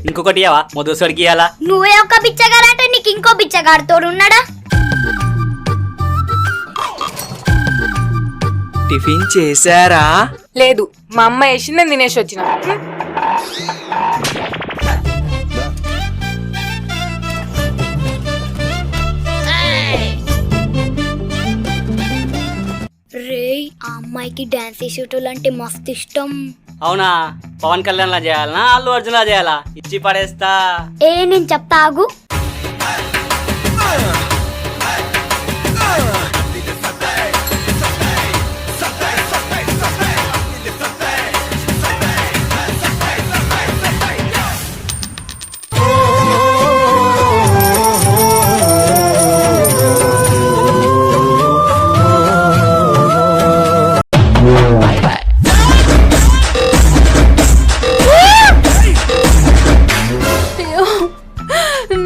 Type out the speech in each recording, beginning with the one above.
ఇంకొకటి ఇవ్వవా మొదటిసరికి ఇవ్వాలా? నువ్వే ఒక బిచ్చగాడంటే నీకు ఇంకో బిచ్చగాడు ఉన్నాడా? టిఫిన్ చేశారా? లేదు, మా అమ్మ వేసి నేను తినేసి వచ్చిన. రే ఆ అమ్మాయికి డాన్స్ చేసేటోళ్ళంటే మస్తు ఇష్టం. అవునా? పవన్ కళ్యాణ్ లా చేయాలనా అల్లు అర్జున్ లా చేయాలా? ఇచ్చి పడేస్తా. నేను చెప్తా ఆగు.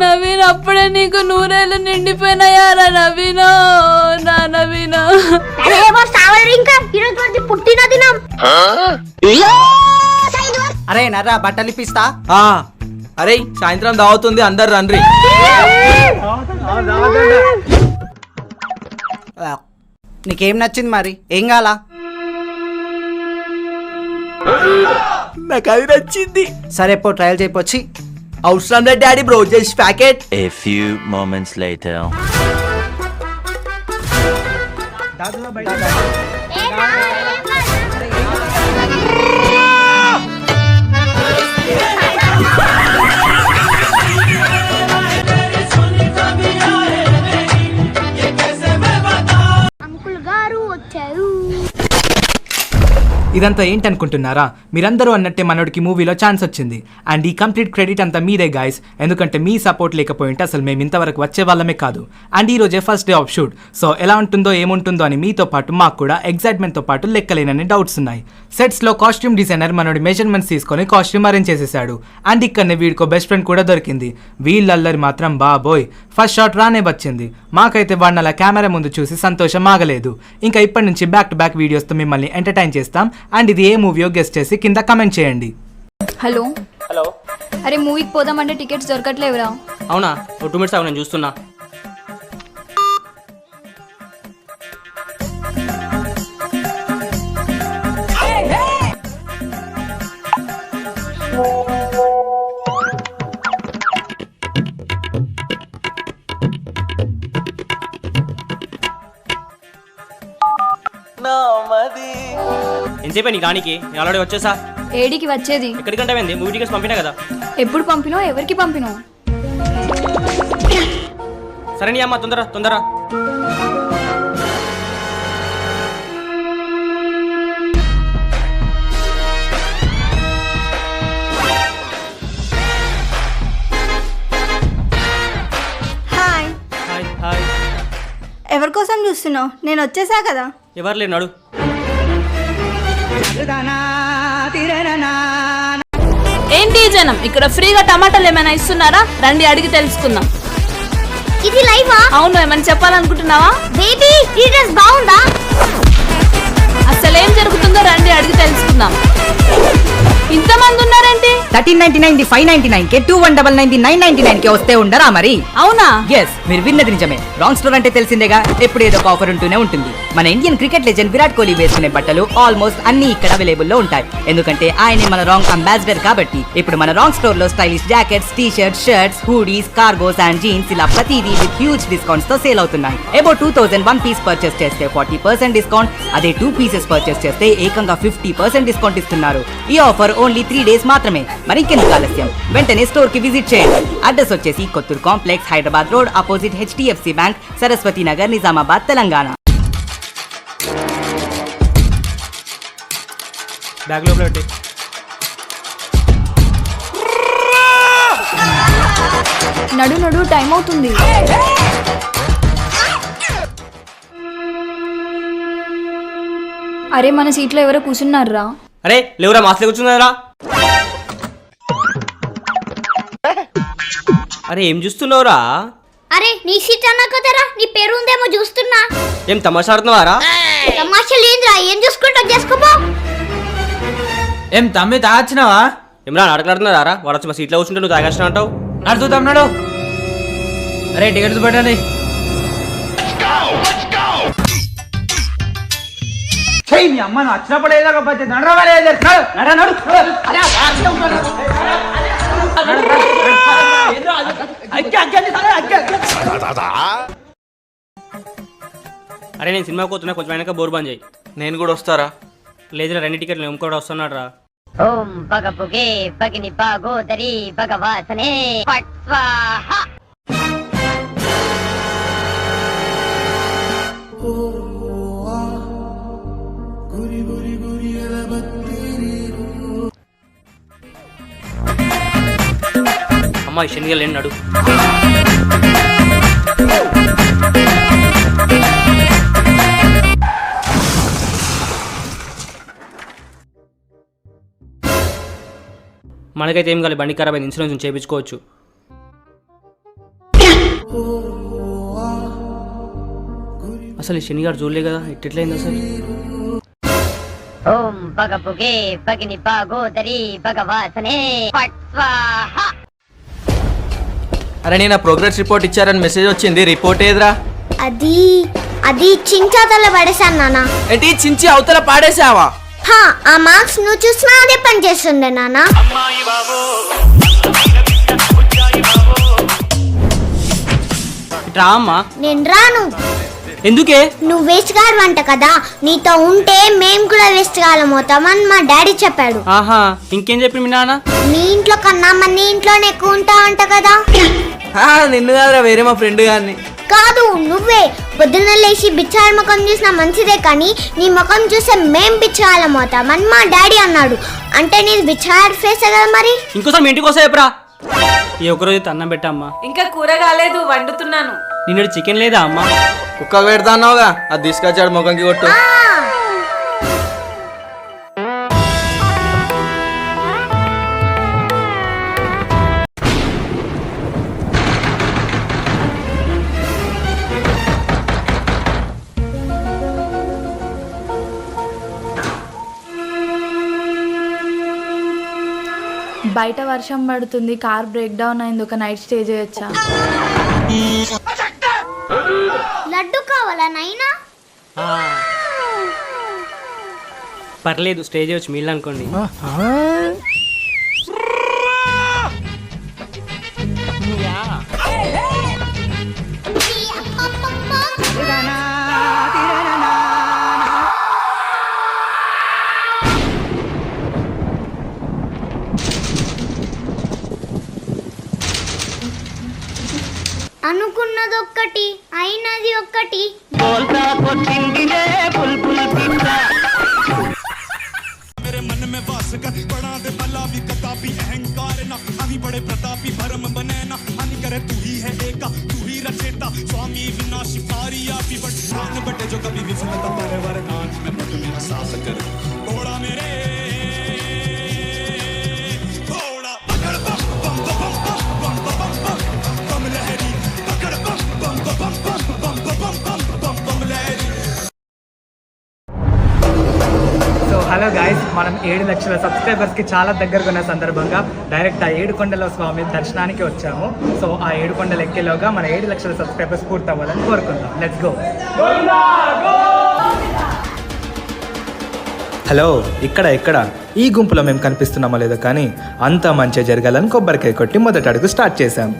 నవీన్, అప్పుడే నీకు నూరేళ్ళు నిండిపోయినాయారా నవీన్? నా నవీన్, పుట్టిన దినం. అరే నర్రా బట్టలు ఇప్పిస్తా. అరే సాయంత్రం దావుతుంది, అందరు రండి. నీకేం నచ్చింది మరి? ఏం కావాలా? నాకు అది నచ్చింది. సరే పో ట్రయల్ చేయొచ్చి. అవసరం లేదు daddy, bro just packet. A few moments later. Uncle గారు వచ్చారు. ఇదంతా ఏంటనుకుంటున్నారా? మీరందరూ అన్నట్టే మనోడికి మూవీలో ఛాన్స్ వచ్చింది. అండ్ ఈ కంప్లీట్ క్రెడిట్ అంతా మీదే గైస్, ఎందుకంటే మీ సపోర్ట్ లేకపోయింటే అసలు మేము ఇంతవరకు వచ్చే వాళ్ళమే కాదు. అండ్ ఈ రోజే first day of shoot. So ఎలా ఉంటుందో ఏముంటుందో అని మీతో పాటు మాకు కూడా ఎగ్జైట్మెంట్తో పాటు లెక్కలేనని డౌట్స్ ఉన్నాయి. సెట్స్లో కాస్ట్యూమ్ డిజైనర్ మనోడి మెజర్మెంట్స్ తీసుకొని కాస్ట్యూమ్ అరేంజ్ చేసేసాడు. అండ్ ఇక్కడనే వీడికో బెస్ట్ ఫ్రెండ్ కూడా దొరికింది. వీళ్ళల్లరి మాత్రం బాబోయ్, ఫస్ట్ షాట్ రానే వచ్చింది. మాకైతే వాడిని అలా కెమెరా ముందు చూసి సంతోషం ఆగలేదు. ఇంకా ఇప్పటి నుంచి బ్యాక్ టు బ్యాక్ వీడియోస్తో మిమ్మల్ని ఎంటర్టైన్ చేస్తాం. అండ్ ఇది ఏ మూవీయో గెస్ట్ చేసి కింద కమెంట్ చేయండి. Hello hello. అరే మూవీకి పోదామంటే టికెట్స్ దొరకట్లేవురా. అవునా? 2 minutes ఆగు, నేను చూస్తున్నా. ఎంతసేపు నీకు రానికి? నేను ఆల్రెడీ వచ్చేసా. ఏడికి వచ్చేది? ఎక్కడికంటే మూవీ టికెట్స్ పంపినా కదా. ఎప్పుడు పంపినో ఎవరికి పంపినో? సరే నీ అమ్మ, తొందర తొందర. హాయ్. Hi hi. ఎవరి కోసం చూస్తున్నావు? నేను వచ్చేసా కదా. ఎవరు లేరు, నడు. ఏంటి జనం, ఇక్కడ ఫ్రీగా టమాటాలు ఏమైనా ఇస్తున్నారా? రండి అడిగి తెలుసుకుందాం. ఇది లైవా? అవును, ఏమైనా చెప్పాలనుకుంటున్నావా? బేబీ ఈ డ్రెస్ బాగుందా? అసలు ఏం జరుగుతుందో రండి అడిగి తెలుసుకుందాం. ఇంతమంది ఉన్నారేంటి? 1399 599 కే 2199 999 కే వస్తే ఉండరా మరి? అవునా? ఎస్, మీరు విన్నది నిజమే. రాంగ్ స్టోర్ అంటే తెలిసిందేగా, ఎప్పుడు ఏదో ఒక ఆఫర్ ఉంటూనే ఉంటుంది. మన Indian cricket legend Virat Kohli వేసుకునే బట్టలు ఆల్మోస్ట్ అన్ని ఇక్కడ అవైలబుల్ లో ఉంటాయి. ఎందుకంటే ఆయనే మన రాంగ్ అంబాసిడర్ కాబట్టి. ఇప్పుడు మన రాంగ్ స్టోర్ లో stylish jackets, T shirts, shirts, hoodies, cargos and jeans ఇలా ప్రతిదీ విత్ హ్యూజ్ డిస్కౌంట్స్ తో సేల్ అవుతున్నాయి. అబౌట్ 2000 1 పీస్ పర్చేస్ చేస్తే 40% డిస్కౌంట్, అదే 2 pieces పర్చేస్ చేస్తే ఏకంగా 50% డిస్కౌంట్ ఇస్తున్నారు. ఈ ఆఫర్ ఓన్లీ 3 days మాత్రమే. మరి ఇంకెందుకు ఆలస్యం, వెంటనే స్టోర్ కి విజిట్ చేయండి. అడ్రస్ వచ్చేసి Kothuru complex, Hyderabad road, opposite HDFC bank, Saraswathi Nagar, Nizamabad, Telangana. Bag లోపల పెట్టి. నడు నడు, టైం అవుతుంది. అరే మన సీట్లో ఎవరో కూర్చున్నారా? అరే లేవురా, మాస్లే కూర్చున్నారా? అరే ఏం చూస్తున్నావురా? అరే నీ సీట్ అన్నా కదరా, నీ పేరు ఉందేమో చూస్తున్నా. ఏం తమాషా ఆడుతున్నావారా? తమాషా లేదురా, ఏం చూసుకుంటా చేసుకోపో. ఏం తమ్మి తాచినావా? ఇమ్రాన్ అడగలాడుతున్నారా వాడు వచ్చి మా సీట్లో కూర్చుంటే నువ్వు తాగేస్తా అంటావు. నడుచుతాం నడు. అరే టికెట్స్ పెట్టండి. మీ అమ్మ వచ్చినప్పుడు ఏదోకపోతే అరే నేను సినిమాకి పోతున్నా, కొంచెం వెనక బోర్ బంద్ చేయి. నేను కూడా వస్తారా? లేదురా 2 టికెట్లు ఇంకోటి వస్తున్నాడు రా. ఓం భగపుగే భగిని భాగోదరి భగవాసనే ఫట్ స్వాహ. అమ్మాయి శనిగా లేని నడు. మనకైతే ఏం కాదు, బండి ఖరాబ్ అయింది, ఇన్సూరెన్స్ చేయించుకోవచ్చు. అసలు ఈ శనిగారు చూడలే కదా, ఎట్లయింది అసలు? ఓం భగపుగే భగిని భాగోదరి భగవాసనే ఫట్ స్వాహ. అరే నేను ప్రోగ్రెస్ రిపోర్ట్ ఇచ్చారని మెసేజ్ వచ్చింది. రిపోర్ట్ ఏదిరా? అది చించాతల పడేశాను నాన్న. ఏంటి చించి అవతల పాడేసావా? ఆ మార్క్స్ నువ్వు చూసినా అదే పని చేస్తుండే నాన్న. రా అమ్మా. నేను రాను. ఎందుకే? నువ్వు వేస్ట్ గారు అంట కదా, నీతో ఉంటే మేము కూడా వేస్ట్ గాలం అవుతామని మా డాడీ చెప్పాడు. ఆహా, ఇంకేం చెప్పి మీ నాన్న? నీ ఇంట్లో కన్నా మన ఇంట్లోనే ఎక్కువ ఉంటావు అంట కదా. నిన్ను కాదురా, వేరే మా ఫ్రెండ్ గారిని. కాదు నువ్వే. పొద్దున్న లేచి బిచ్చాల ముఖం చూసినా మంచిదే, కానీ నీ ముఖం చూస్తే మేం బిచ్చాలం అవుతామని మా డాడీ అన్నాడు. అంటే నీది బిచ్చాడ ఫేస్ కదా మరి. ఇంకోసారి మీ ఇంటికి వస్తా చెప్పరా. ఈ ఒకరోజు అన్నం పెట్టమ్మా. ఇంకా కూర కాలేదు, వండుతున్నాను. నిన్నటి చికెన్ లేదా అమ్మా? కుక్క పెడతా అన్నావుగా, అది తీసుకొచ్చాడు ముఖంకి కొట్టు. బయట వర్షం పడుతుంది, కార్ బ్రేక్ డౌన్ అయింది, ఒక నైట్ స్టే చేయొచ్చా? లడ్డు కావాలా నైనా? పర్లేదు, స్టే చేయవచ్చు మీళ్ళు అనుకోండి. అనుకున్నది ఒక్కటి, అయినది ఒక్కటి. హలో గాయస్, మనం 7 లక్షల సబ్స్క్రైబర్స్కి చాలా దగ్గరగా ఉన్న సందర్భంగా డైరెక్ట్ ఆ 7 కొండల స్వామి దర్శనానికి వచ్చాము. సో ఆ 7 కొండలు ఎక్కేలోగా మన 7 లక్షల సబ్స్క్రైబర్స్ పూర్తి అవ్వాలని కోరుకుందాం. Let's go. హలో, ఇక్కడ ఈ గుంపులో మేము కనిపిస్తున్నామో లేదో కానీ అంతా మంచిగా జరగాలని కొబ్బరికాయ కొట్టి మొదటి అడుగు స్టార్ట్ చేశాం.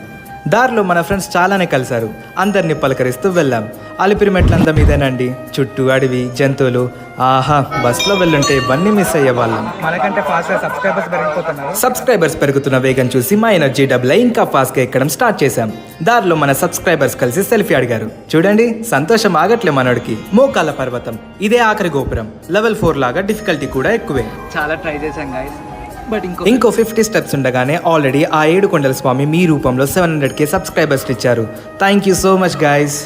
దారిలో మన ఫ్రెండ్స్ చాలానే కలిశారు. అందరినీ పలకరిస్తూ వెళ్ళాం. అలిపిరి మెట్లంతా మీదేనండి, చుట్టూ అడవి, జంతువులు. ఆహా, బస్సులో వెళ్ళుంటే ఇవన్నీ మిస్ అయ్యేవాళ్ళం. మనకంటే ఫాస్ట్గా సబ్స్క్రైబర్స్ పెరుగుతున్న వేగం చూసి మా ఎనర్జీ డబుల్ అయి ఇంకా ఫాస్ట్గా ఎక్కడం స్టార్ట్ చేశాం. దారిలో మన సబ్స్క్రైబర్స్ కలిసి సెల్ఫీ అడిగారు. చూడండి, సంతోషం ఆగట్లే మనోడికి. మోకాళ్ళ పర్వతం, ఇదే ఆఖరి గోపురం. లెవెల్ 4 లాగా డిఫికల్టీ కూడా ఎక్కువే. చాలా ట్రై చేశాం గైస్, బట్ ఇంకో 50 స్టెప్స్ ఉండగానే ఆల్రెడీ ఆ 7 కొండల స్వామి మీ రూపంలో 700K సబ్స్క్రైబర్స్ ఇచ్చారు. Thank you so much guys.